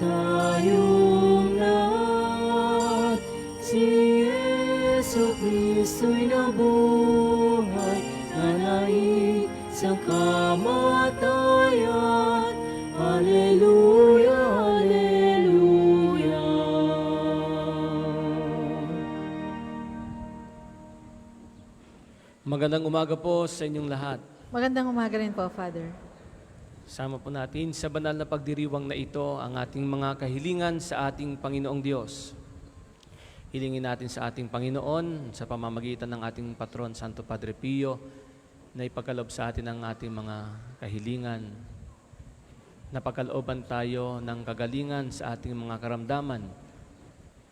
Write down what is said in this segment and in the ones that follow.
Tayong lahat, si Yesu Kristo'y nabuhay, nanaig sa kamatayan. Hallelujah, Hallelujah. Magandang umaga po sa inyong lahat. Magandang umaga rin po, Father. Sama po natin sa banal na pagdiriwang na ito ang ating mga kahilingan sa ating Panginoong Diyos. Hilingin natin sa ating Panginoon sa pamamagitan ng ating patron, Santo Padre Pio, na ipagkaloob sa atin ang ating mga kahilingan. Napagkalooban tayo ng kagalingan sa ating mga karamdaman.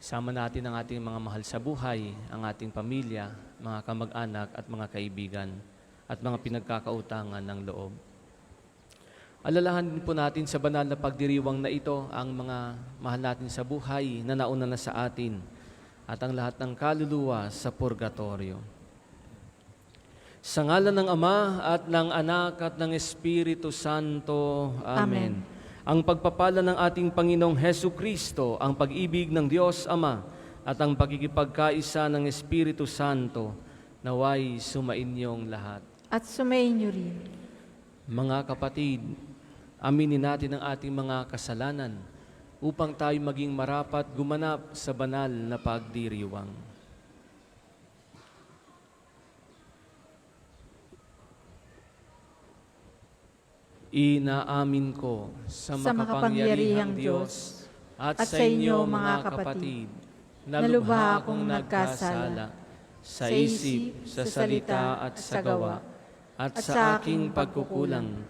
Sama natin ang ating mga mahal sa buhay, ang ating pamilya, mga kamag-anak at mga kaibigan, at mga pinagkakautangan ng loob. Alalahanin po natin sa banal na pagdiriwang na ito ang mga mahal natin sa buhay na nauna na sa atin at ang lahat ng kaluluwa sa purgatorio. Sa ngalan ng Ama at ng Anak at ng Espiritu Santo. Amen. Ang pagpapala ng ating Panginoong Hesu Kristo, ang pag-ibig ng Diyos Ama at ang pagkikipagkaisa ng Espiritu Santo naway sumainyong lahat. At sumayin niyo rin. Mga kapatid, aminin natin ang ating mga kasalanan upang tayo maging marapat gumanap sa banal na pagdiriwang. Inaamin ko sa makapangyarihang Diyos at sa inyo mga kapatid na lubha akong nagkasala sa isip, sa salita at sa gawa at sa aking pagkukulang.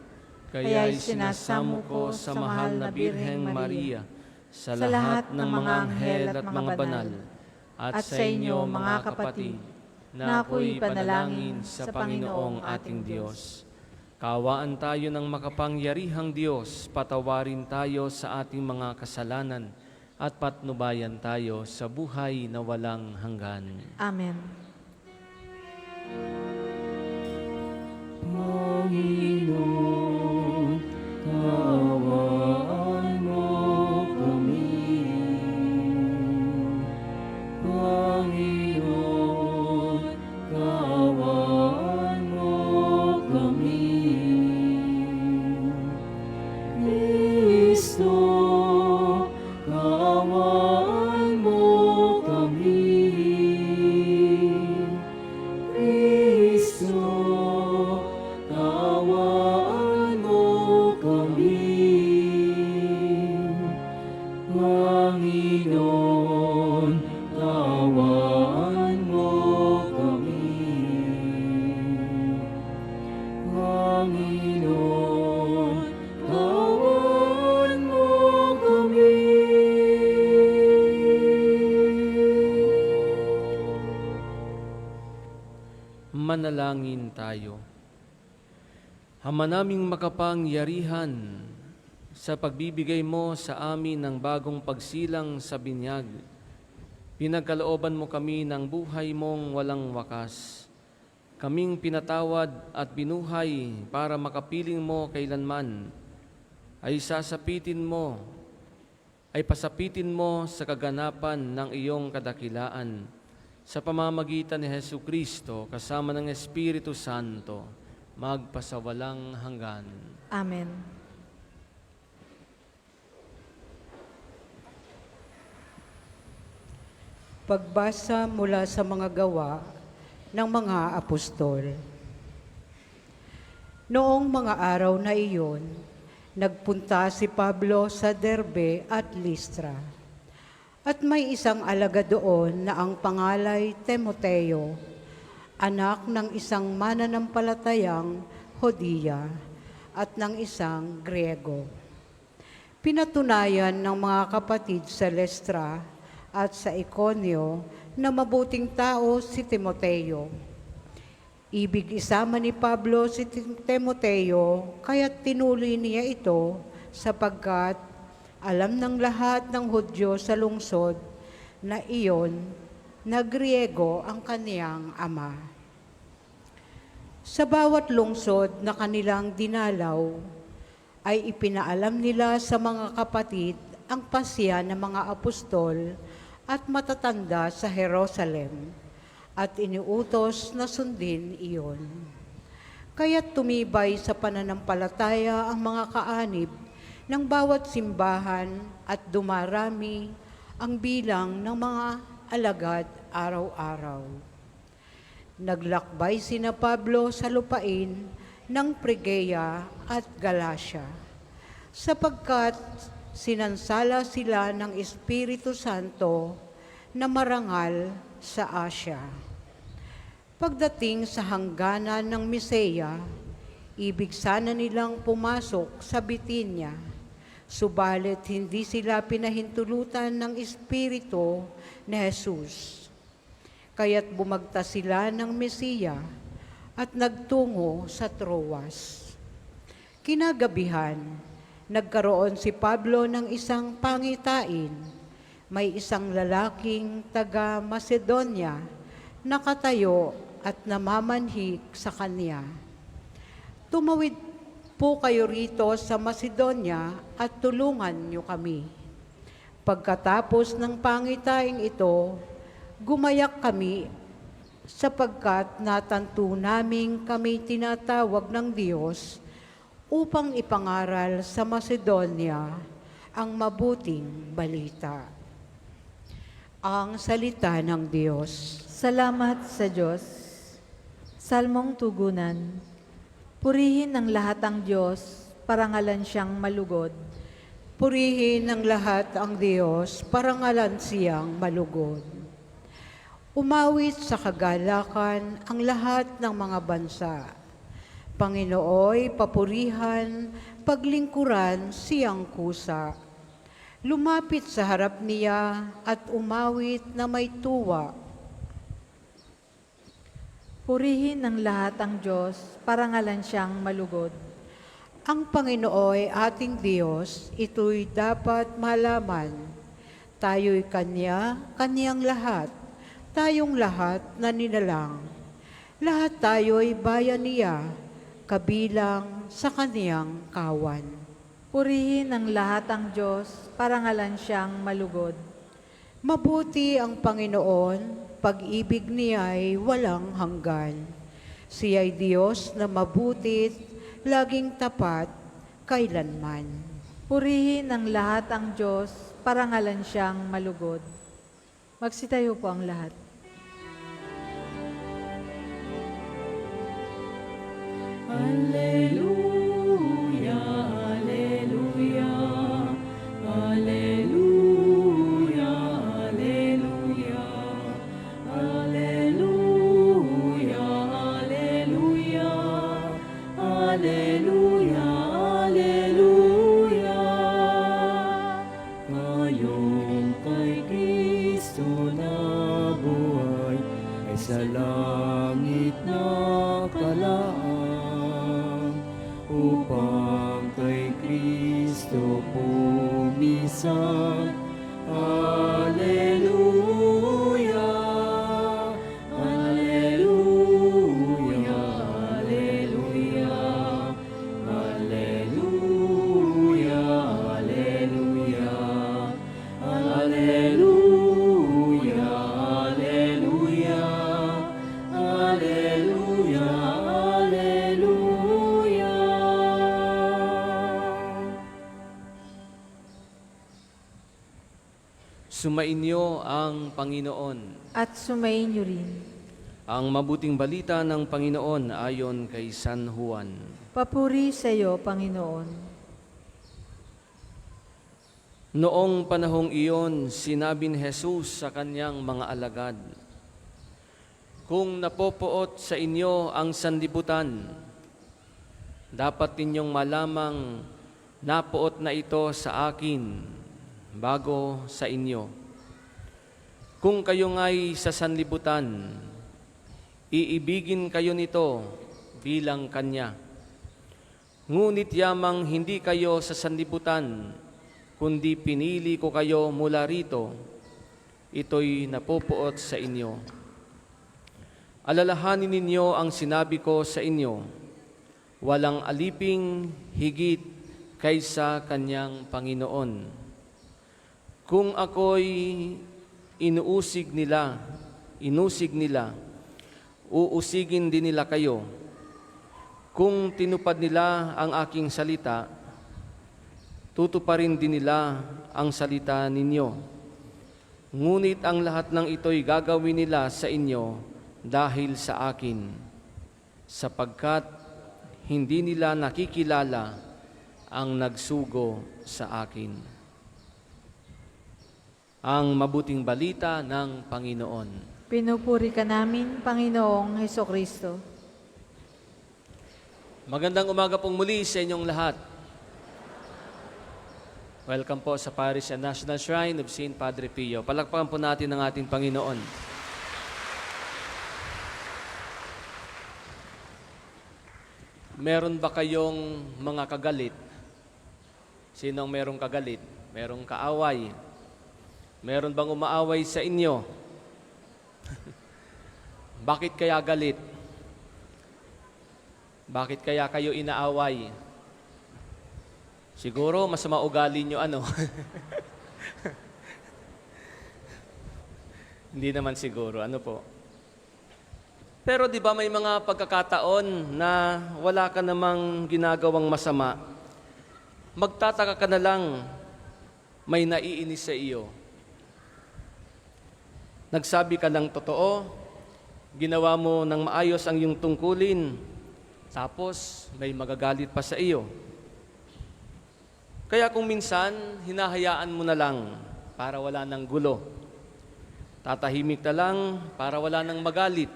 Kaya'y sinasamo ko sa mahal na Birheng Maria, sa lahat ng mga anghel at mga banal, at sa inyo mga kapatid, na ako'y panalangin sa Panginoong ating Diyos. Kaawaan tayo ng makapangyarihang Diyos, patawarin tayo sa ating mga kasalanan, at patnubayan tayo sa buhay na walang hanggan. Amen. Panginoon, kaawaan mo kami. Panginoon, kaawaan mo kami. Kristo, kaawaan mo kami. Kristo, kaawaan mo kami. Panginoon, kaawaan mo kami. Panginoon, kaawaan mo kami. Manalangin tayo. Ama naming makapangyarihan, sa pagbibigay mo sa amin ng bagong pagsilang sa binyag, pinagkalooban mo kami ng buhay mong walang wakas. Kaming pinatawad at binuhay para makapiling mo kailanman, ay pasapitin mo sa kaganapan ng iyong kadakilaan, sa pamamagitan ni Hesu Kristo kasama ng Espiritu Santo, magpasawalang hanggan. Amen. Pagbasa mula sa mga gawa ng mga apostol. Noong mga araw na iyon, nagpunta si Pablo sa Derbe at Listra. At may isang alagad doon na ang pangalay Timoteo, anak ng isang mananampalatayang Hodiya at ng isang Griego. Pinatunayan ng mga kapatid sa Listra at sa Iconio na mabuting tao si Timoteo. Ibig isama ni Pablo si Timoteo, kaya't tinuloy niya ito sapagkat alam ng lahat ng Hudyo sa lungsod na iyon na Griego ang kaniyang ama. Sa bawat lungsod na kanilang dinalaw, ay ipinaalam nila sa mga kapatid ang pasya ng mga apostol at matatanda sa Jerusalem at iniutos na sundin iyon. Kaya't tumibay sa pananampalataya ang mga kaanib ng bawat simbahan at dumarami ang bilang ng mga alagad araw-araw. Naglakbay sina Pablo sa lupain ng Phrygia at Galacia, sapagkat sinansala sila ng Espiritu Santo na marangal sa Asia. Pagdating sa hangganan ng Misea, ibig sana nilang pumasok sa Bitinya, subalit hindi sila pinahintulutan ng Espiritu ni Jesus. Kaya't bumagtas sila ng Mesiya at nagtungo sa Troas. Kinagabihan, nagkaroon si Pablo ng isang pangitain. May isang lalaking taga Macedonia nakatayo at namamanhik sa kanya. Tumawid po kayo rito sa Macedonia at tulungan niyo kami. Pagkatapos ng pangitain ito, gumayak kami sapagkat natanto naming kami tinatawag ng Diyos upang ipangaral sa Macedonia ang mabuting balita. Ang salita ng Diyos. Salamat sa Diyos. Salmong tugunan. Purihin ng lahat ang Diyos, parangalan siyang malugod. Purihin ng lahat ang Diyos, parangalan siyang malugod. Umawit sa kagalakan ang lahat ng mga bansa. Panginooy, papurihan, paglingkuran siyang kusa. Lumapit sa harap niya at umawit na may tuwa. Purihin ng lahat ang Diyos, parangalan siyang malugod. Ang Panginooy ating Diyos, ito'y dapat malaman. Tayo'y Kanya, Kanyang lahat. Tayong lahat na nilalang. Lahat tayo'y bayan niya, kabilang sa kaniyang kawan. Purihin ng lahat ang Diyos, parangalan siyang malugod. Mabuti ang Panginoon, pag-ibig niya'y walang hanggan. Siya'y Diyos na mabutit, laging tapat, kailanman. Purihin ng lahat ang Diyos, parangalan siyang malugod. Magsitayo po ang lahat. Alleluia, alleluia, alleluia, alleluia, alleluia, alleluia, alleluia, alleluia. Ngayong kay Kristo na buhay ay sa langit nakalaan upang kay Kristo pumisang. Alleluia, alleluia, alleluia, alleluia, alleluia, alleluia, alleluia, alleluia, alleluia. Sumainyo ang Panginoon. At sumainyo rin. Ang mabuting balita ng Panginoon ayon kay San Juan. Papuri sa iyo, Panginoon. Noong panahong iyon, sinabi ni Jesus sa kanyang mga alagad, "Kung napopoot sa inyo ang sanlibutan, dapat ninyong malamang napoot na ito sa akin bago sa inyo. Kung kayo nga'y sa sanlibutan, iibigin kayo nito bilang kanya. Ngunit yamang hindi kayo sa sanlibutan, kundi pinili ko kayo mula rito, ito'y napopoot sa inyo. Alalahanin ninyo ang sinabi ko sa inyo, walang aliping higit kaysa kanyang Panginoon. Kung ako'y inusig nila, uusigin din nila kayo. Kung tinupad nila ang aking salita, tutuparin din nila ang salita ninyo. Ngunit ang lahat ng ito'y gagawin nila sa inyo dahil sa akin, sapagkat hindi nila nakikilala ang nagsugo sa akin. Ang mabuting balita ng Panginoon. Pinupuri ka namin, Panginoong Hesukristo. Magandang umaga pong muli sa inyong lahat. Welcome po sa Parish and National Shrine of St. Padre Pio. Palakpakan po natin ang ating Panginoon. Meron ba kayong mga kagalit? Sinong merong kagalit? Merong kaaway? Meron bang umaaway sa inyo? Bakit kaya galit? Bakit kaya kayo inaaway? Siguro masama ugali nyo ano? Hindi naman siguro, ano po? Pero di ba may mga pagkakataon na wala ka namang ginagawang masama? Magtataka ka na lang, may naiinis sa iyo. Nagsabi ka ng totoo, ginawa mo ng maayos ang iyong tungkulin, tapos may magagalit pa sa iyo. Kaya kung minsan, hinahayaan mo na lang para wala ng gulo. Tatahimik na lang para wala ng magalit.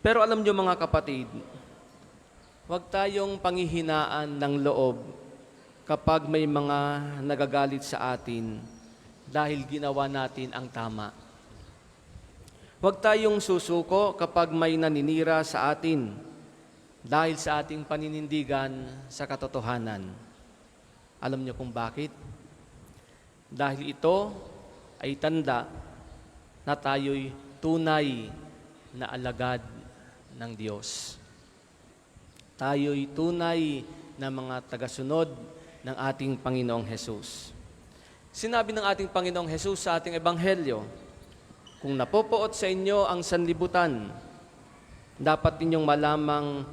Pero alam niyo mga kapatid, huwag tayong panghihinaan ng loob kapag may mga nagagalit sa atin dahil ginawa natin ang tama. Huwag tayong susuko kapag may naninira sa atin dahil sa ating paninindigan sa katotohanan. Alam niyo kung bakit? Dahil ito ay tanda na tayo'y tunay na alagad ng Diyos. Tayo'y tunay na mga tagasunod ng ating Panginoong Hesus. Sinabi ng ating Panginoong Hesus sa ating Ebanghelyo, kung napopoot sa inyo ang sanlibutan, dapat ninyong malamang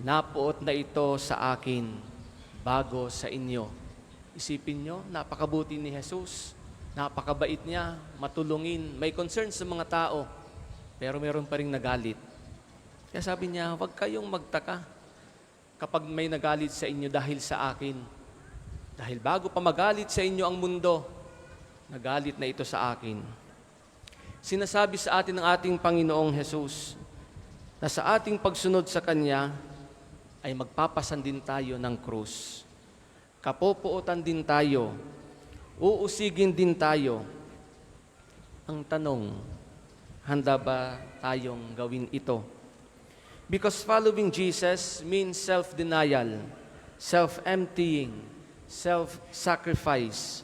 napoot na ito sa akin bago sa inyo. Isipin nyo, napakabuti ni Jesus, napakabait niya, matulungin, may concern sa mga tao, pero meron pa rin nagalit. Kaya sabi niya, huwag kayong magtaka kapag may nagalit sa inyo dahil sa akin. Dahil bago pa magalit sa inyo ang mundo, nagalit na ito sa akin. Sinasabi sa atin ng ating Panginoong Jesus na sa ating pagsunod sa Kanya ay magpapasan din tayo ng krus. Kapopuotan din tayo, uusigin din tayo. Ang tanong, handa ba tayong gawin ito? Because following Jesus means self-denial, self-emptying, self-sacrifice.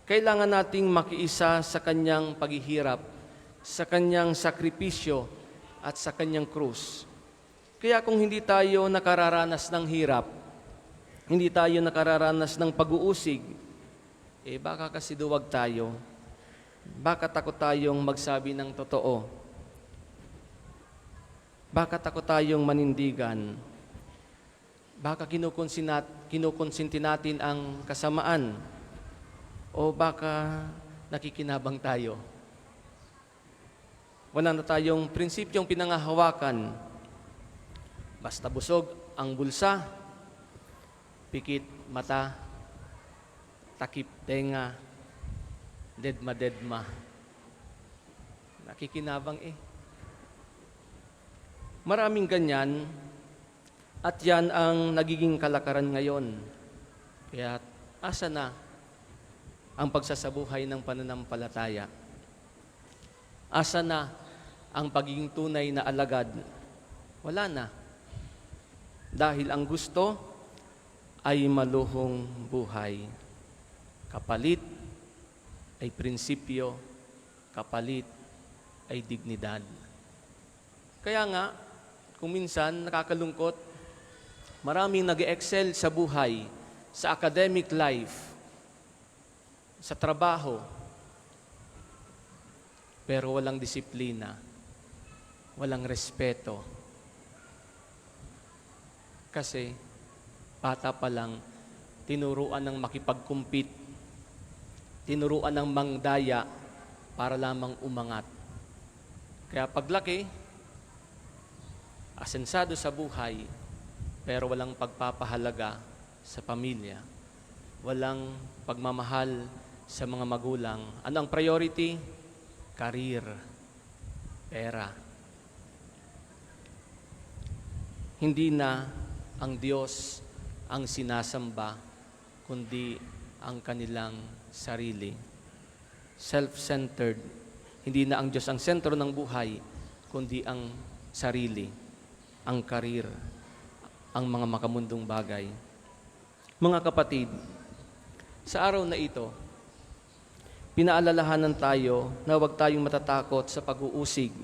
Kailangan nating makiisa sa Kanyang paghihirap, sa Kanyang sakripisyo, at sa Kanyang krus. Kaya kung hindi tayo nakararanas ng hirap, hindi tayo nakararanas ng pag-uusig, baka kasi duwag tayo. Baka takot tayong magsabi ng totoo. Baka takot tayong manindigan. Baka kinukonsinti natin ang kasamaan. O baka nakikinabang tayo. Wala na tayong prinsipyong pinangahawakan. Basta busog ang bulsa, pikit mata, takip tenga, dedma. Nakikinabang Maraming ganyan at yan ang nagiging kalakaran ngayon. Kaya asa na ang pagsasabuhay ng pananampalataya? Asa na ang pagiging tunay na alagad? Wala na. Dahil ang gusto ay maluhong buhay. Kapalit ay prinsipyo, kapalit ay dignidad. Kaya nga, kung minsan nakakalungkot, maraming nag-excel sa buhay, sa academic life, sa trabaho, pero walang disiplina, walang respeto. Kasi bata pa lang, tinuruan ng makipag-compete, tinuruan ng mangdaya para lamang umangat. Kaya paglaki, asensado sa buhay, pero walang pagpapahalaga sa pamilya, walang pagmamahal sa mga magulang. Ano ang priority? Career, pera. Hindi na ang Diyos ang sinasamba, kundi ang kanilang sarili. Self-centered. Hindi na ang Diyos ang sentro ng buhay, kundi ang sarili, ang career, ang mga makamundong bagay. Mga kapatid, sa araw na ito, pinaalalahanan tayo na huwag tayong matatakot sa pag-uusig.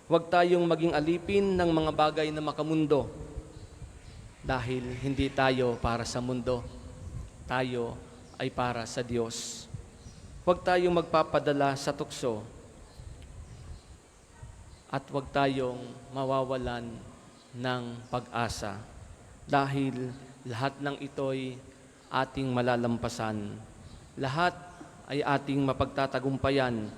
Huwag tayong maging alipin ng mga bagay na makamundo. Dahil hindi tayo para sa mundo, tayo ay para sa Diyos. Huwag tayong magpapadala sa tukso at huwag tayong mawawalan ng pag-asa dahil lahat ng ito'y ating malalampasan. Lahat ay ating mapagtatagumpayan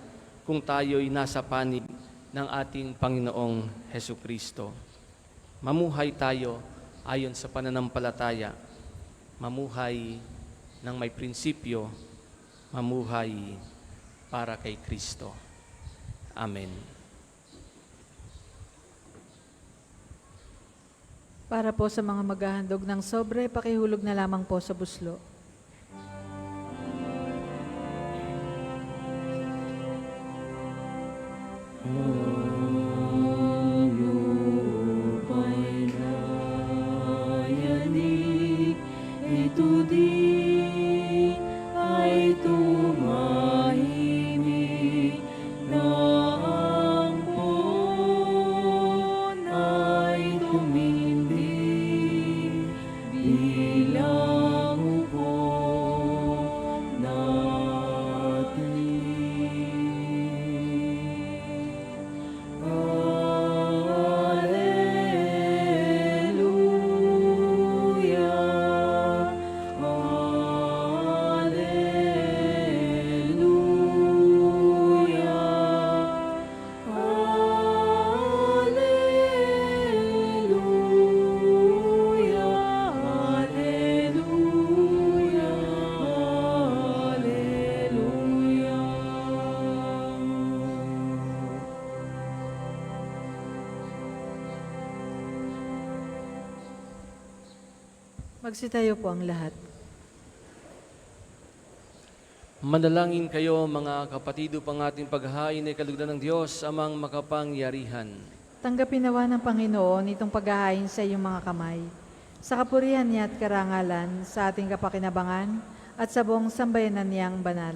kung tayo'y nasa panig ng ating Panginoong Hesukristo. Mamuhay tayo ayon sa pananampalataya, mamuhay ng may prinsipyo, mamuhay para kay Kristo. Amen. Para po sa mga maghahandog ng sobre, pakihulog na lamang po sa buslo. Lupa'y nayanig, ito di ay tumahimik na ang buwan ay tumindi bilang upong natin. Magsitayo po ang lahat. Manalangin kayo mga kapatid upang ating paghahain ay kalugdan ng Diyos amang makapangyarihan. Tanggapin nawa ng Panginoon itong paghahain sa iyong mga kamay, sa kapurihan niya at karangalan, sa ating kapakinabangan, at sa buong sambayanan niyang banal.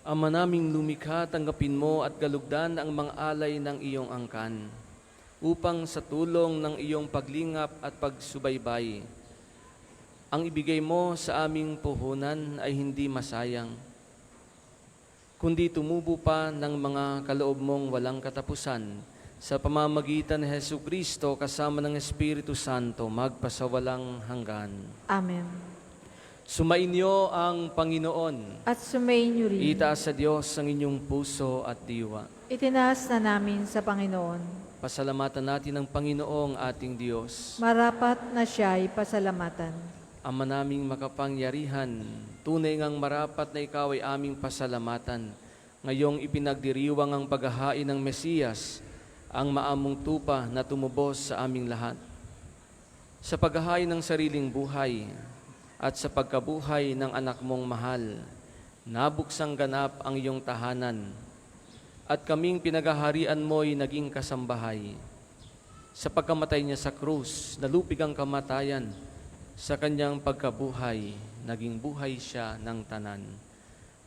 Ama naming lumikha, tanggapin mo at galugdan ang mga alay ng iyong angkan, upang sa tulong ng iyong paglingap at pagsubaybay, ang ibigay mo sa aming puhunan ay hindi masayang, kundi tumubo pa ng mga kaloob mong walang katapusan sa pamamagitan ni Hesukristo kasama ng Espiritu Santo magpasawalang hanggan. Amen. Sumainyo ang Panginoon. At sumainyo rin. Itaas sa Diyos ang inyong puso at diwa. Itinaas na namin sa Panginoon. Pasalamatan natin ang Panginoong ating Diyos. Marapat na siya'y pasalamatan. Ama naming makapangyarihan, tunay ngang marapat na ikaw ay aming pasalamatan. Ngayong ipinagdiriwang ang paghahain ng Mesiyas, ang maamong tupa na tumubos sa aming lahat. Sa paghahain ng sariling buhay at sa pagkabuhay ng anak mong mahal, nabuksang ganap ang iyong tahanan, at kaming pinagaharian mo'y naging kasambahay. Sa pagkamatay niya sa krus, nalupig ang kamatayan. Sa kanyang pagkabuhay, naging buhay siya ng tanan.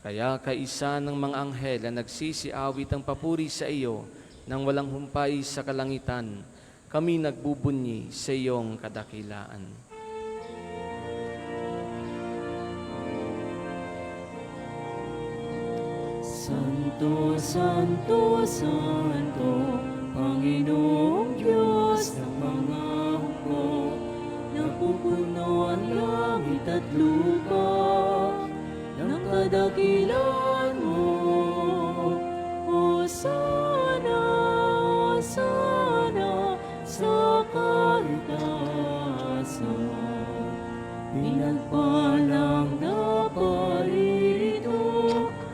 Kaya kaisa ng mga anghel na nagsisiawit ang papuri sa iyo nang walang humpay sa kalangitan, kami nagbubunyi sa iyong kadakilaan. Santo, Santo, Santo, Panginoong Diyos ng mga hukbo, napupuno ang langit at lupa ng kadakilan mo. Hosana, Hosana, sa kaitaasan. Pinagpalang na paririto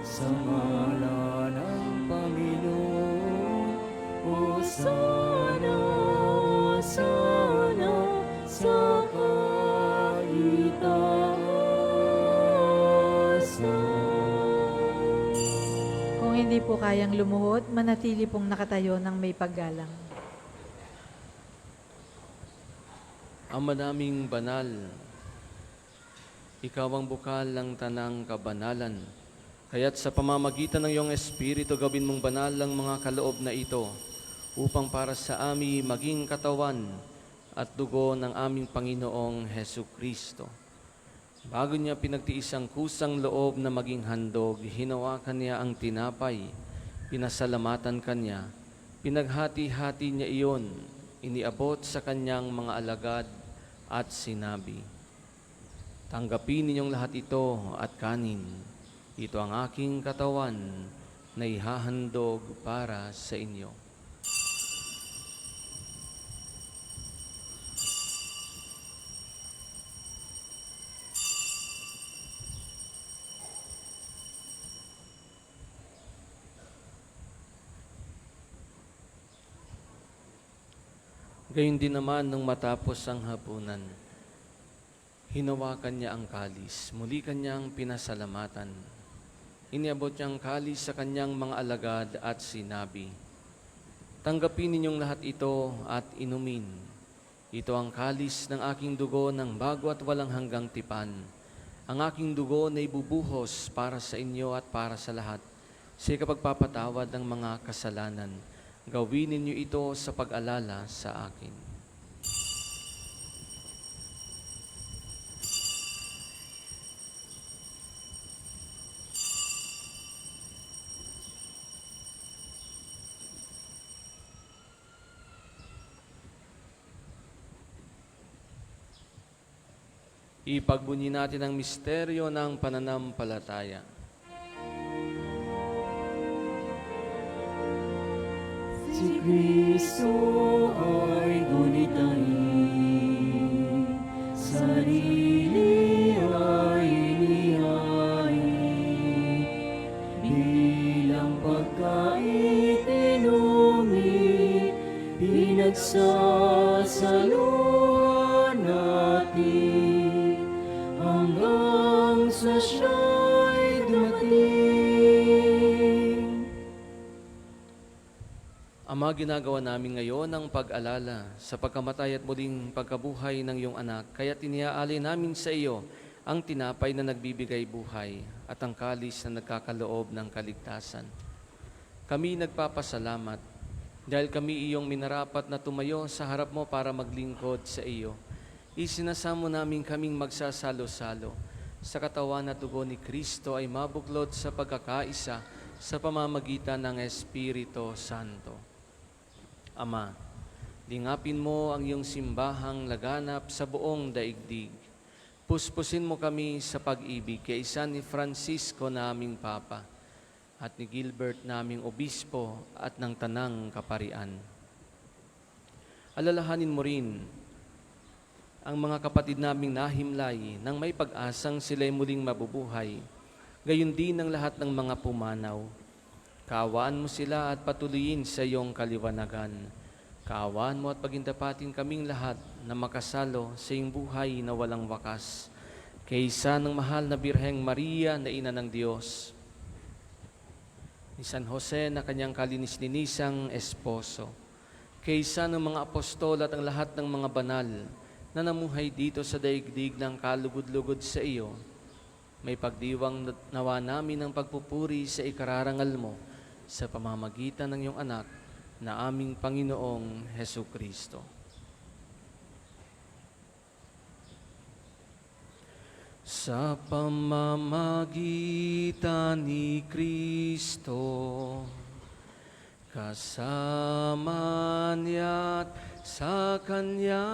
sa ngalan ng Panginoon. Hosana, Hosana, sa kaitaasan. Kung hindi po kayang lumuhod, manatili pong nakatayo ng may paggalang. Ama naming banal, ikaw ang bukal ng tanang kabanalan. Kaya't sa pamamagitan ng iyong Espiritu, gawin mong banal ang mga kaloob na ito upang para sa amin maging katawan at dugo ng aming Panginoong Hesu Kristo. Bago niya pinagtiis ang kusang loob na maging handog, hinawakan niya ang tinapay, pinasalamatan kanya, pinaghati-hati niya iyon, iniabot sa kanyang mga alagad at sinabi, "Tanggapin ninyong lahat ito at kanin. Ito ang aking katawan na ihahandog para sa inyo." Gayun din naman nung matapos ang hapunan, hinawakan niya ang kalis, muli kanyang pinasalamatan. Iniabot niya ang kalis sa kanyang mga alagad at sinabi, "Tanggapin ninyong lahat ito at inumin. Ito ang kalis ng aking dugo ng bago at walang hanggang tipan. Ang aking dugo na ibubuhos para sa inyo at para sa lahat, sa ikapagpapatawad ng mga kasalanan. Gawin ninyo ito sa pag-alala sa akin." Ipagbunyi natin ang misteryo ng pananampalataya. Si Kristo ay gunitain, sarili ay inihain, bilang pagkain inumin, pinagsasaluhan natin, hanggang sa siya'y dumating. Ama, ginagawa namin ngayon ang pag-alala sa pagkamatay at muling pagkabuhay ng iyong anak, kaya tiniaalay namin sa iyo ang tinapay na nagbibigay buhay at ang kalis na nagkakaloob ng kaligtasan. Kami nagpapasalamat dahil kami iyong minarapat na tumayo sa harap mo para maglingkod sa iyo. Isinasamo namin kaming magsasalo-salo sa katawan at dugo ni Kristo ay mabuklod sa pagkakaisa sa pamamagitan ng Espiritu Santo. Ama, lingapin mo ang iyong simbahang laganap sa buong daigdig. Puspusin mo kami sa pag-ibig kay isa ni Francisco na aming Papa at ni Gilbert na aming Obispo at ng Tanang Kaparian. Alalahanin mo rin ang mga kapatid naming nahimlay nang may pag-asang sila'y muling mabubuhay, gayon din ang lahat ng mga pumanaw. Kaawaan mo sila at patuloyin sa iyong kaliwanagan. Kaawaan mo at pagindapatin kaming lahat na makasalo sa iyong buhay na walang wakas. Kaysa ng mahal na Birheng Maria na Ina ng Diyos, ni San Jose na kanyang kalinis-linisang esposo, kaysa ng mga apostol at ang lahat ng mga banal na namuhay dito sa daigdig ng kalugod-lugod sa iyo, may pagdiwang nawa namin ng pagpupuri sa ikararangal mo sa pamamagitan ng iyong anak na aming Panginoong Hesu Kristo. Sa pamamagitan ni Kristo, kasama niya't sa Kanya,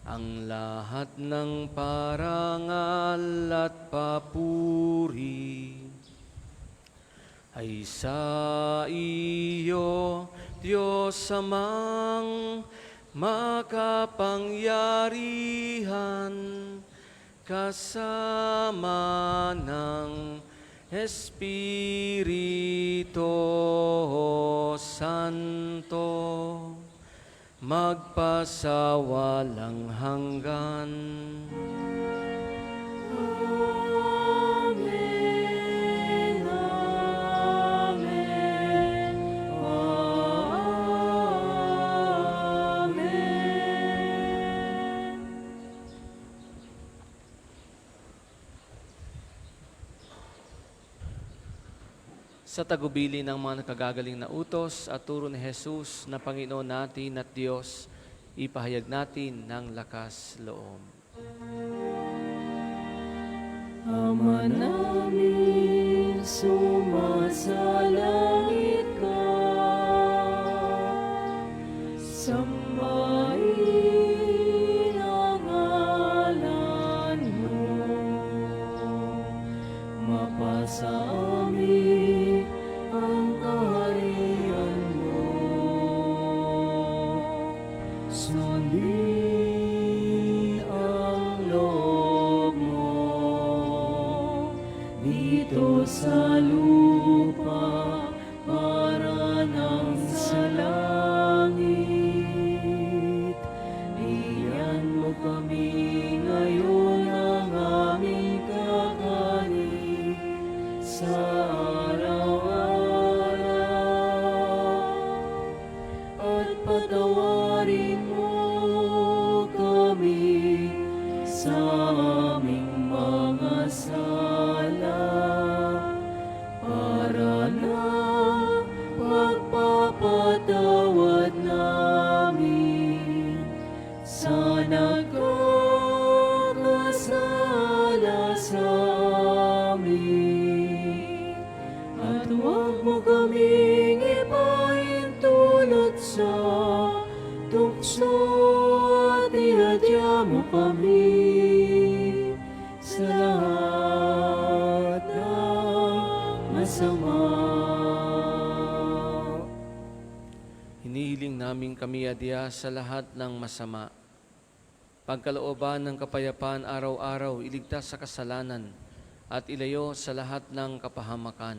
ang lahat ng parangal at papuri ay sa iyo, Diyos Amang makapangyarihan, kasama ng Espiritu Santo, magpasawalang hanggan. Amen. Amen. Amen. Sa tagubili ng mga nakagagaling na utos at turo ni Jesus na Panginoon natin at Diyos, ipahayag natin ng lakas loob. Ama namin, sumasalangit ka. Sambahin ang ngalan mo. Mapasa amin ang kaharian mo. Sundin ang loob mo dito sa lupa para nang sa langit. Bigyan mo kami ngayon ng aming kakanin sa araw-araw, at patawarin mo kami sa aming mga sala, para na pagpapatawad namin sa nagkakasala sa amin. At huwag mo kaming ipahintulot sa tukso, at ihadya mo kami sa lahat ng masama. Hinihiling namin kami adya sa lahat ng masama. Pagkalooban ng kapayapaan araw-araw, iligtas sa kasalanan at ilayo sa lahat ng kapahamakan.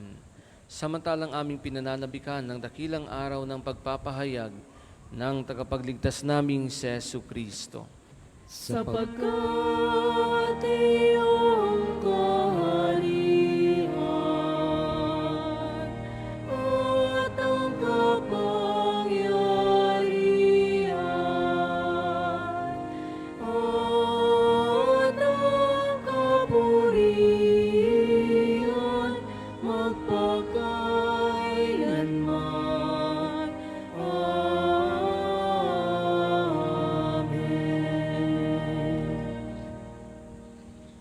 Samantalang aming pinananabikan ng dakilang araw ng pagpapahayag ng tagapagligtas naming si Jesucristo. Sapagkat iyong kaharian at ang kapangyarihan at ang kapurihan magpakailanman.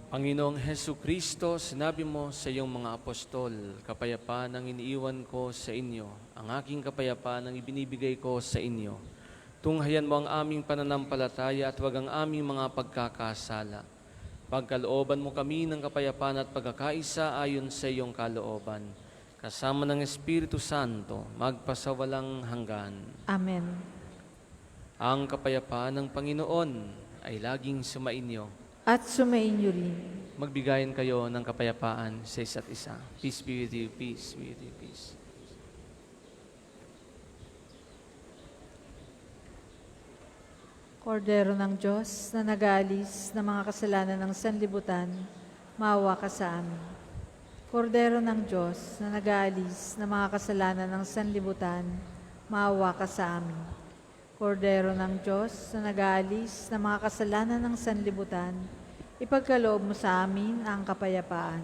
Panginoong Jesucristo, sinabi mo sa iyong mga apostol, kapayapaan ang iniiwan ko sa inyo, ang aking kapayapaan ang ibinibigay ko sa inyo. Tunghayan mo ang aming pananampalataya at wag ang aming mga pagkakasala. Pagkalooban mo kami ng kapayapaan at pagkakaisa ayon sa iyong kalooban. Kasama ng Espiritu Santo, magpasawalang hanggan. Amen. Ang kapayapaan ng Panginoon ay laging sumainyo. At sumainyo rin. Magbigayan kayo ng kapayapaan sa isa't isa. Peace be with you, peace be with you, peace. Kordero ng Diyos na nag-aalis ng mga kasalanan ng sanlibutan, maawa ka sa amin. Kordero ng Diyos na nag-aalis ng mga kasalanan ng sanlibutan, maawa ka sa amin. Kordero ng Diyos na nag-aalis ng mga kasalanan ng sanlibutan, ipagkaloob mo sa amin ang kapayapaan.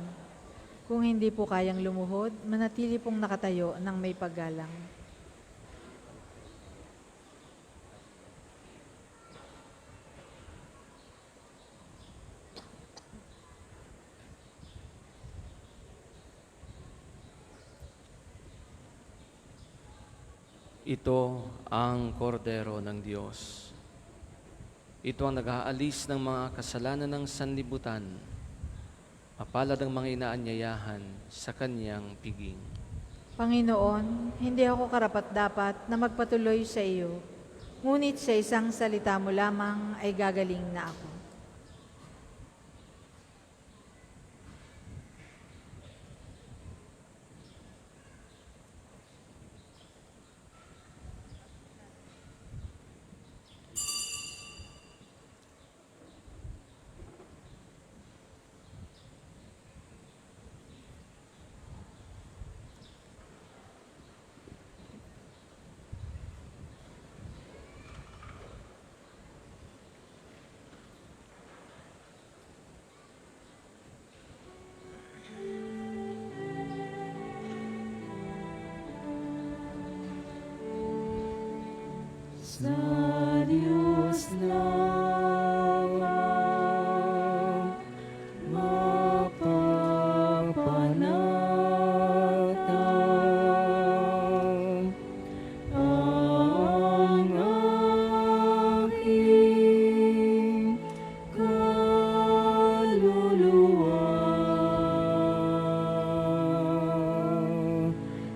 Kung hindi po kayang lumuhod, manatili pong nakatayo ng may paggalang. Ito ang kordero ng Diyos. Ito ang nag-aalis ng mga kasalanan ng sanlibutan. Mapalad ang mga inaanyayahan sa kanyang piging. Panginoon, hindi ako karapat-dapat na magpatuloy sa iyo, ngunit sa isang salita mo lamang ay gagaling na ako. Sa Diyos lamang mapapanatang ang aking kaluluwa.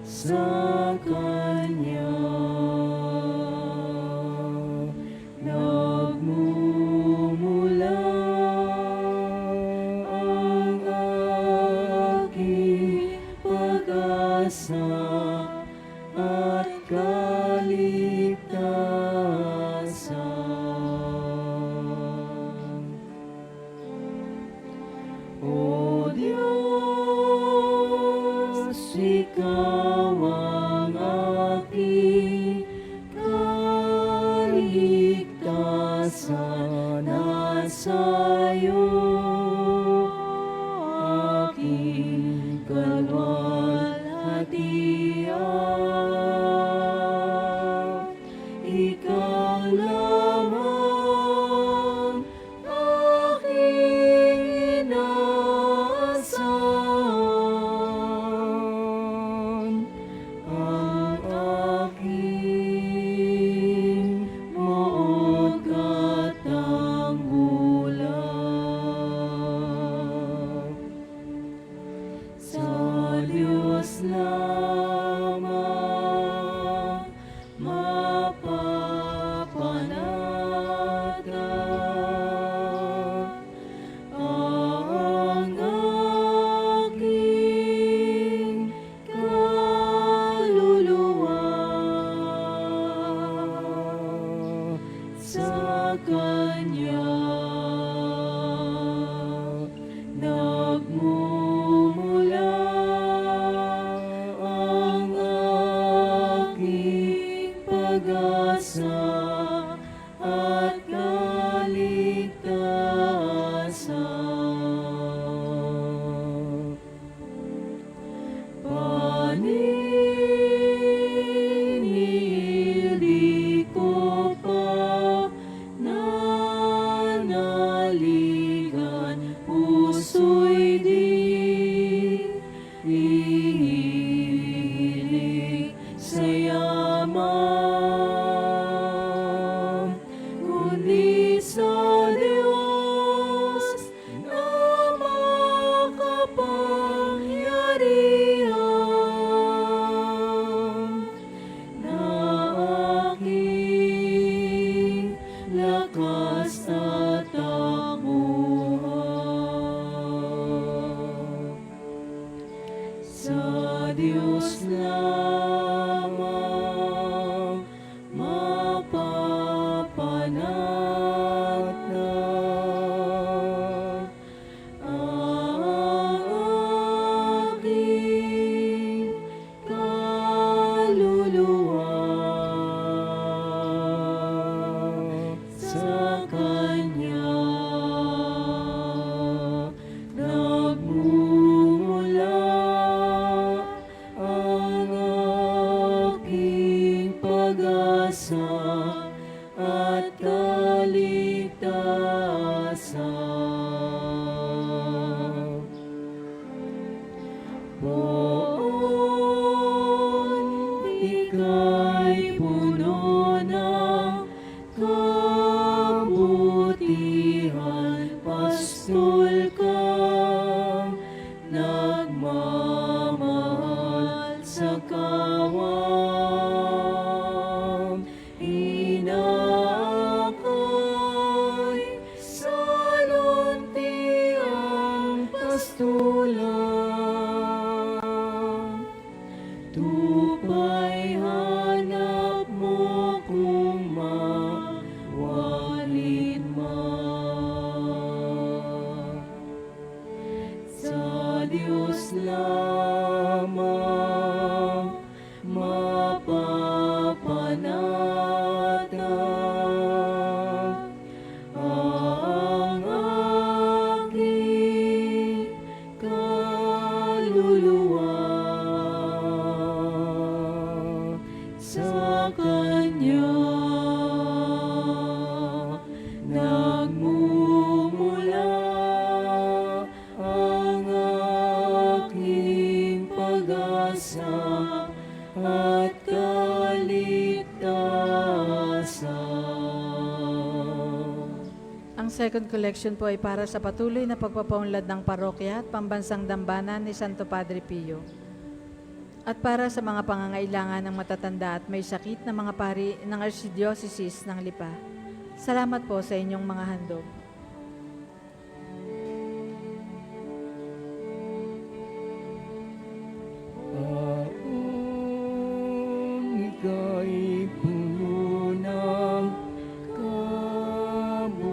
Sa Kanya nagmumula ang aking pag-asa at kaligtasan. O Diyos, Ikaw ang aking kaligtasan, nasa iyo aking kalwalhatian. Ikaw lamang aking inaasahan, ang aking moot katanggulan. Sa Diyos lamang mapapanatang ang aking kaluluwa. Sa Kanya nagmumula ang aking pag-asa at kaligtasan. Paninili ko pa nanaligan, puso'y di hihilig sa yaman, kundi sa Diyos na makapangyarihan, na aking lakas at takbuhan. Sa Diyos lamang mapapanatang ang aking kaluluwa. Sa Kanya nagmumula ang aking pag-asa at kaligtasan. Poon, ika'y kapangyarihan, pastol kang nagmamahal sa kawang inakay sa luntiang pastulan. Tupay hanap mo kung mawalit man. Sa Diyos lamang mapapanatag ang aking kaluluwa. Sa Kanya nagmumula ang aking pag-asa at kaligtasan. Ang second collection po ay para sa patuloy na pagpapaunlad ng parokya at pambansang dambana ni Santo Padre Pio. At para sa mga pangangailangan ng matatanda at may sakit na mga pari ng Archdiocese ng Lipa. Salamat po sa inyong mga handog. Taong ika'y puno ng kabutihan,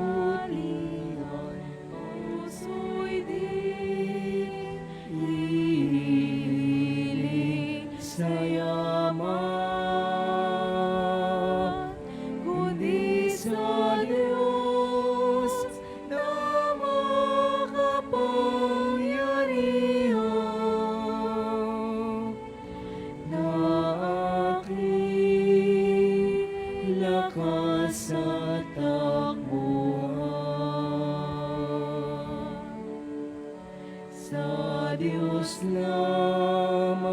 puso'y di hihiling sa yaman, kundi sa Diyos na makapangyarihan, na aking lakas at takbuhan. Sa Diyos lamang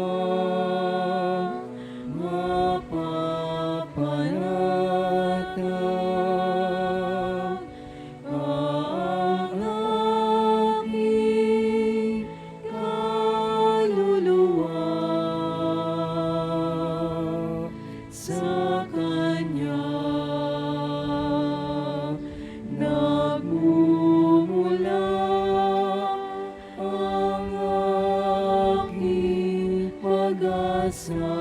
mapapanatag ang aking kaluluwa. Sa Kanya nagmumula ang aking pag-asa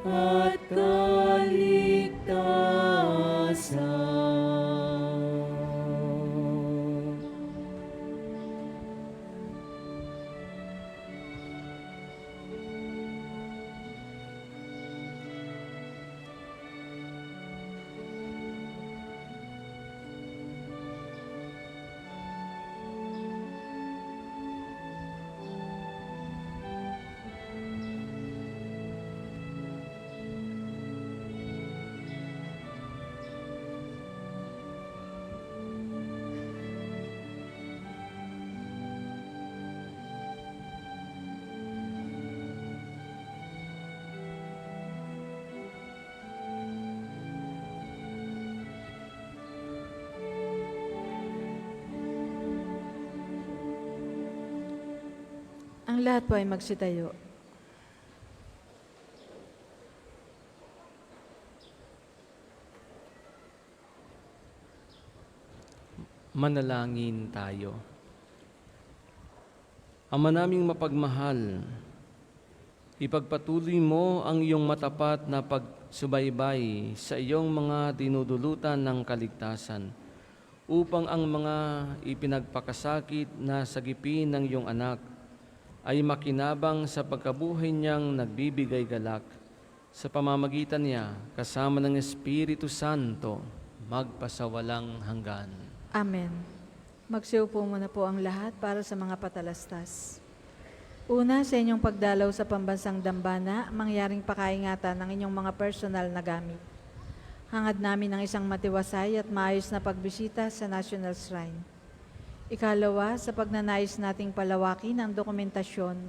at kaligtasan. Ang lahat po ay magsitayo. Manalangin tayo. Ama naming mapagmahal, ipagpatuloy mo ang iyong matapat na pagsubaybay sa iyong mga dinudulutan ng kaligtasan upang ang mga ipinagpakasakit na sagipin ng iyong anak ay makinabang sa pagkabuhay niyang nagbibigay galak sa pamamagitan niya kasama ng Espiritu Santo magpasawalang hanggan. Amen. Magsiupo muna po ang lahat para sa mga patalastas. Una, sa inyong pagdalaw sa pambansang dambana, mangyaring pakaingatan ng inyong mga personal na gamit. Hangad namin ng isang matiwasay at maayos na pagbisita sa National Shrine. Ikalawa, sa pagnanais nating palawakin ang dokumentasyon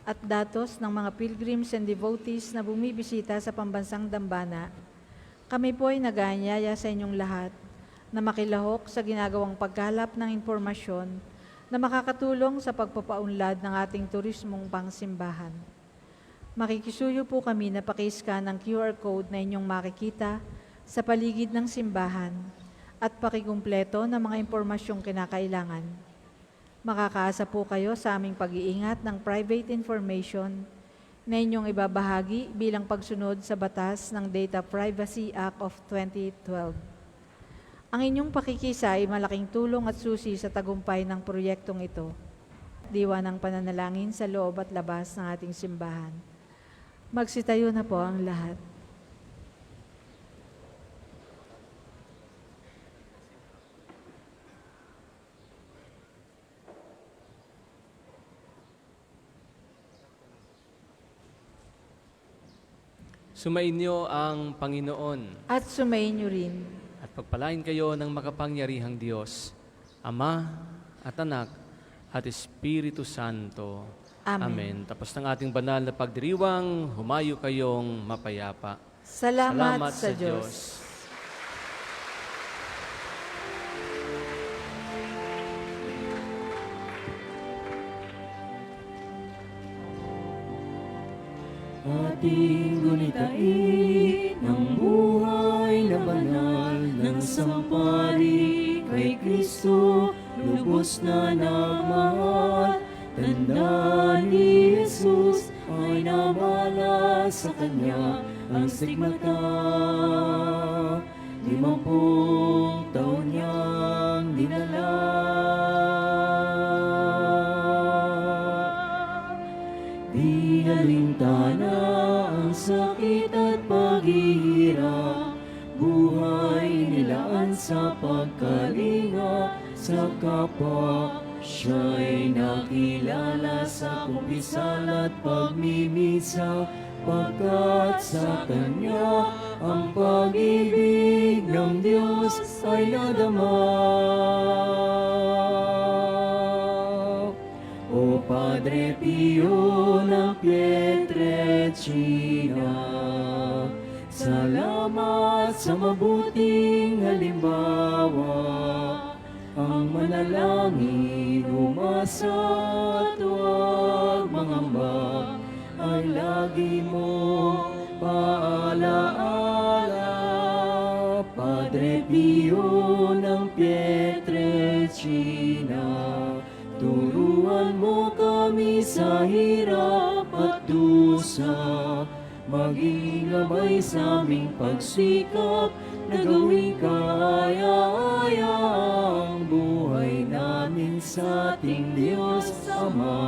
at datos ng mga pilgrims and devotees na bumibisita sa pambansang dambana, kami po ay nag-aanyaya sa inyong lahat na makilahok sa ginagawang pagkalap ng impormasyon na makakatulong sa pagpapaunlad ng ating turismong pangsimbahan. Makikisuyo po kami na pakiscan ang QR code na inyong makikita sa paligid ng simbahan at pakikumpleto ng mga impormasyong kinakailangan. Makakaasa po kayo sa aming pag-iingat ng private information na inyong ibabahagi bilang pagsunod sa batas ng Data Privacy Act of 2012. Ang inyong pakikisa ay malaking tulong at susi sa tagumpay ng proyektong ito. Diwa ng pananalangin sa loob at labas ng ating simbahan. Magsitayo na po ang lahat. Sumainyo ang Panginoon At sumayin niyo rin. at pagpalain kayo ng makapangyarihang Diyos, Ama at Anak at Espiritu Santo. Amen. Tapos ng ating banal na pagdiriwang, humayo kayong mapayapa. Salamat sa Diyos. Ating gunitain ang buhay na banal ng sampari kay Kristo, lubos na nagmahal. Tandaan ni Jesus ay namala sa Kanya ang stigmata. 50 taon niyang dinala. Di alintana ang sakit at paghihirap, buhay nilaan sa pagkalinga sa kapwa. Siya'y nakilala sa kumpisal at pagmimisa, pagkat sa Kanya ang pag-ibig ng Diyos ay nadama. O Padre Pio ng Pietrelcina, salamat sa mabuting halimbawa. Ang manalangin, umasa at huwag mangamba, ay lagi mong paalaala. Padre Pio ng Pietrelcina, turuan mo kami sa hirap at dusa, maging gabay sa aming pagsikap na gawing kaaya-aya ang buhay namin sa ating Diyos Ama.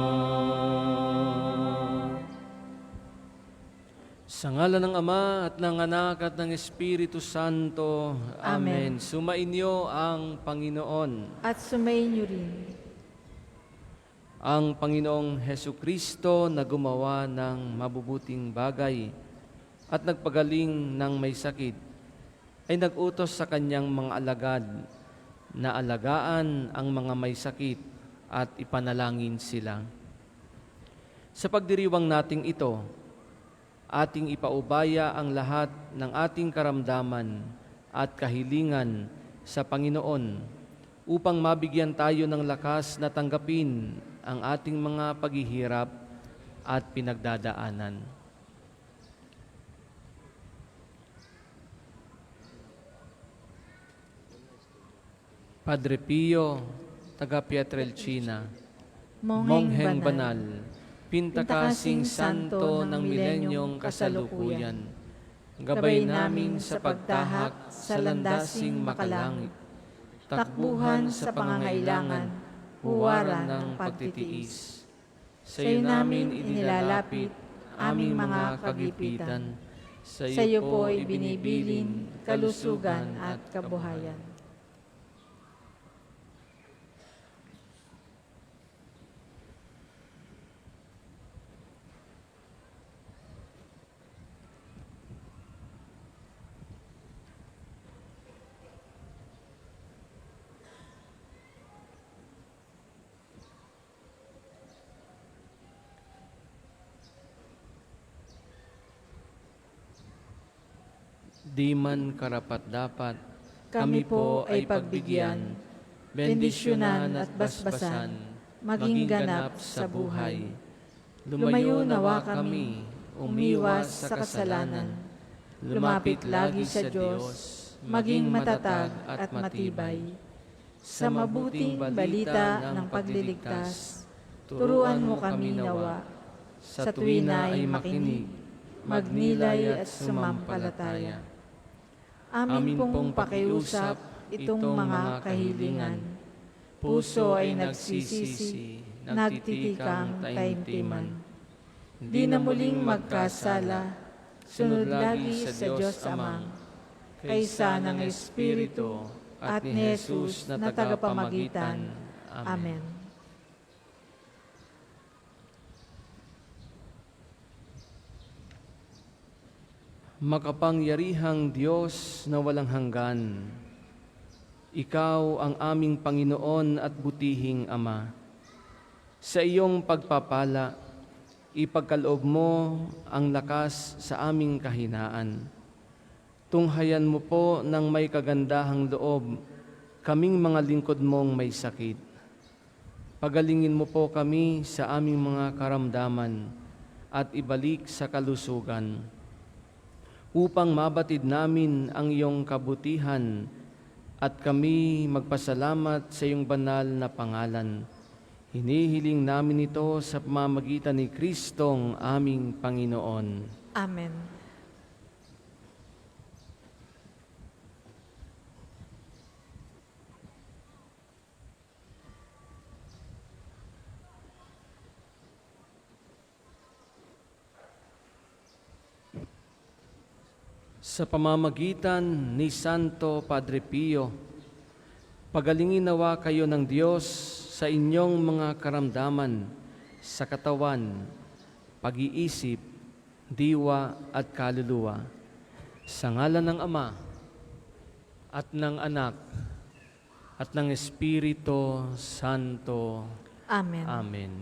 Sa ngalan ng Ama at ng Anak at ng Espiritu Santo. Amen. Amen. Sumainyo ang Panginoon. At sumayin niyo rin. Ang Panginoong Hesukristo na gumawa ng mabubuting bagay at nagpagaling ng may sakit, ay nag-utos sa kanyang mga alagad na alagaan ang mga may sakit at ipanalangin sila. Sa pagdiriwang nating ito, ating ipaubaya ang lahat ng ating karamdaman at kahilingan sa Panginoon upang mabigyan tayo ng lakas na tanggapin ang ating mga paghihirap at pinagdadaanan. Padre Pio, taga Pietrelcina, Mongheng Banal, Pintakasing Santo ng Milenyong Kasalukuyan, gabay namin sa pagtahak sa landasing makalangit, takbuhan sa pangangailangan, huwaran ng pagtitiis. Sa iyo namin inilalapit aming mga kagipitan, sa iyo po ibinibilin kalusugan at kabuhayan. Di man karapat-dapat kami po ay pagbigyan, bendisyonan at basbasan, maging ganap sa buhay. Lumayo nawa kami, umiwas sa kasalanan, lumapit lagi sa Diyos, maging matatag at matibay. Sa mabuting balita ng pagliligtas, turuan mo kami nawa, sa tuwina ay makinig, magnilay at sumampalataya. Amin pong pakiusap itong mga kahilingan. Puso ay nagsisisi, nagtitikang taimtiman. Di na muling magkasala, sunod lagi sa Diyos Amang, kaysa ng Espiritu at ni Jesus na tagapamagitan. Amen. Makapangyarihang Diyos na walang hanggan, Ikaw ang aming Panginoon at butihing Ama. Sa iyong pagpapala, ipagkaloob mo ang lakas sa aming kahinaan. Tunghayan mo po ng may kagandahang loob kaming mga lingkod mong may sakit. Pagalingin mo po kami sa aming mga karamdaman at ibalik sa kalusugan, upang mabatid namin ang iyong kabutihan at kami magpasalamat sa iyong banal na pangalan. Hinihiling namin ito sa pamamagitan ni Kristong aming Panginoon. Amen. Sa pamamagitan ni Santo Padre Pio, pagalingin nawa kayo ng Diyos sa inyong mga karamdaman, sa katawan, pag-iisip, diwa at kaluluwa. Sa ngalan ng Ama at ng Anak at ng Espiritu Santo. Amen. Amen.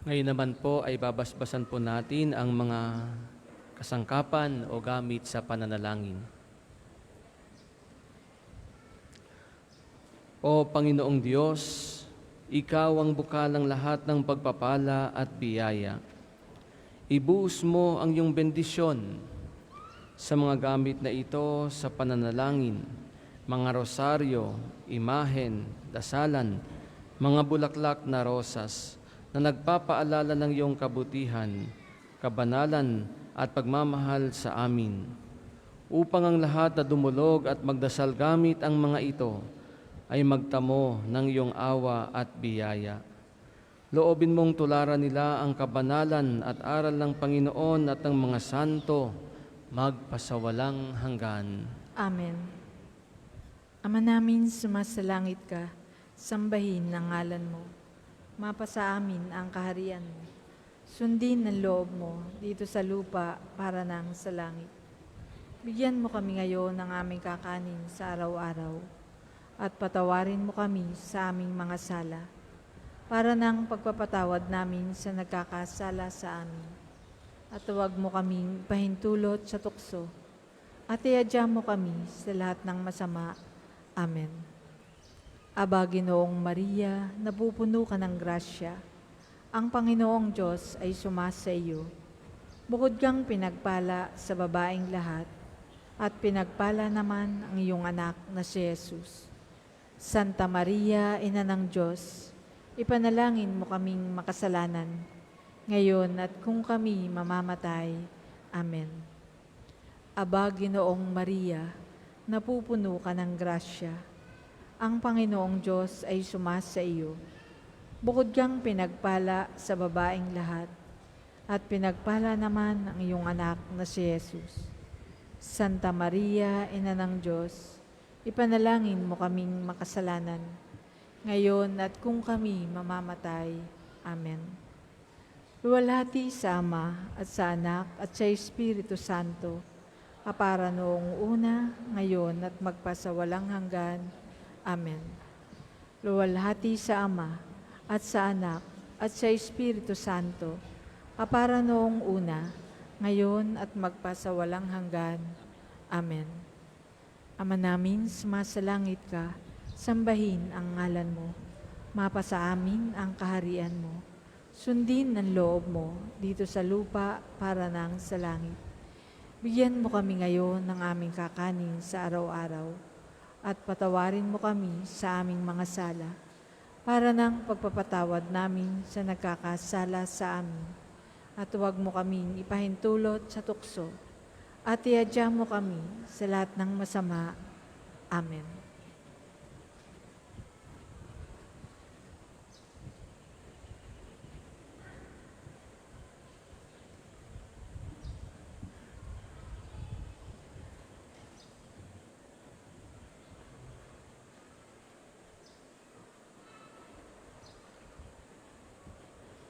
Ngayon naman po ay babasbasan po natin ang mga kasangkapan o gamit sa pananalangin. O Panginoong Diyos, Ikaw ang bukalang lahat ng pagpapala at biyaya. Ibuhos mo ang iyong bendisyon sa mga gamit na ito sa pananalangin, mga rosaryo, imahen, dasalan, mga bulaklak na rosas, na nagpapaalala ng iyong kabutihan, kabanalan at pagmamahal sa amin, upang ang lahat na dumulog at magdasal gamit ang mga ito ay magtamo ng iyong awa at biyaya. Loobin mong tularan nila ang kabanalan at aral ng Panginoon at ng mga santo magpasawalang hanggan. Amen. Ama namin, sumasalangit ka, sambahin ang ngalan mo. Mapasa amin ang kaharian mo. Sundin ang loob mo dito sa lupa para nang sa langit. Bigyan mo kami ngayon ng aming kakanin sa araw-araw at patawarin mo kami sa aming mga sala para nang pagpapatawad namin sa nagkakasala sa amin. At huwag mo kaming pahintulot sa tukso at iadya mo kami sa lahat ng masama. Amen. Aba, Ginoong Maria, napupuno ka ng grasya. Ang Panginoong Diyos ay sumasa iyo. Bukod kang pinagpala sa babaeng lahat, at pinagpala naman ang iyong anak na si Jesus. Santa Maria, Ina ng Diyos, ipanalangin mo kaming makasalanan, ngayon at kung kami mamamatay. Amen. Aba, Ginoong Maria, napupuno ka ng grasya. Ang Panginoong Diyos ay sumasa iyo. Bukod kang pinagpala sa babaeng lahat, at pinagpala naman ang iyong anak na si Jesus. Santa Maria, Ina ng Diyos, ipanalangin mo kaming makasalanan, ngayon at kung kami mamamatay. Amen. Luwalhati sa Ama at sa Anak at sa Espiritu Santo, kapara noong una, ngayon at magpasawalang hanggan. Amen. luwalhati sa Ama, at sa Anak, at sa Espiritu Santo, kapara noong una, ngayon at magpasawalang hanggan. Amen. Ama namin, sumasalangit ka, sambahin ang ngalan mo. Mapasa amin ang kaharian mo. Sundin ang loob mo dito sa lupa para nang sa langit. Bigyan mo kami ngayon ng aming kakanin sa araw-araw at patawarin mo kami sa aming mga sala para nang pagpapatawad namin sa nagkakasala sa amin. At huwag mo kaming ipahintulot sa tukso at iadya mo kami sa lahat ng masama. Amen.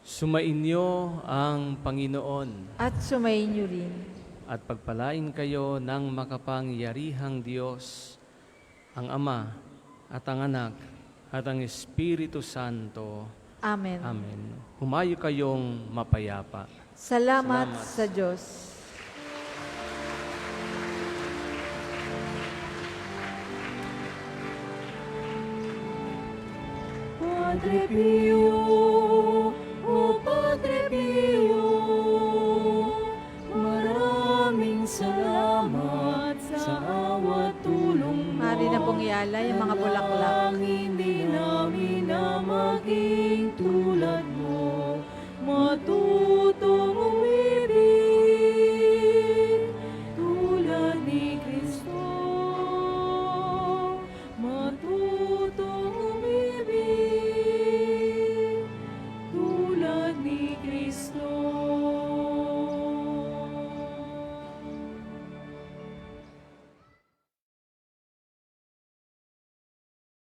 Sumainyo ang Panginoon At sumainyo rin. at pagpalain kayo ng makapangyarihang Diyos, ang Ama at ang Anak at ang Espiritu Santo. Amen. Amen. Humayo kayong mapayapa. Salamat Salamat. sa Diyos. Padre Pio, o Padre Pio, maraming salamat sa awat tulong mo. Maaari na pong ialay ang mga bulaklak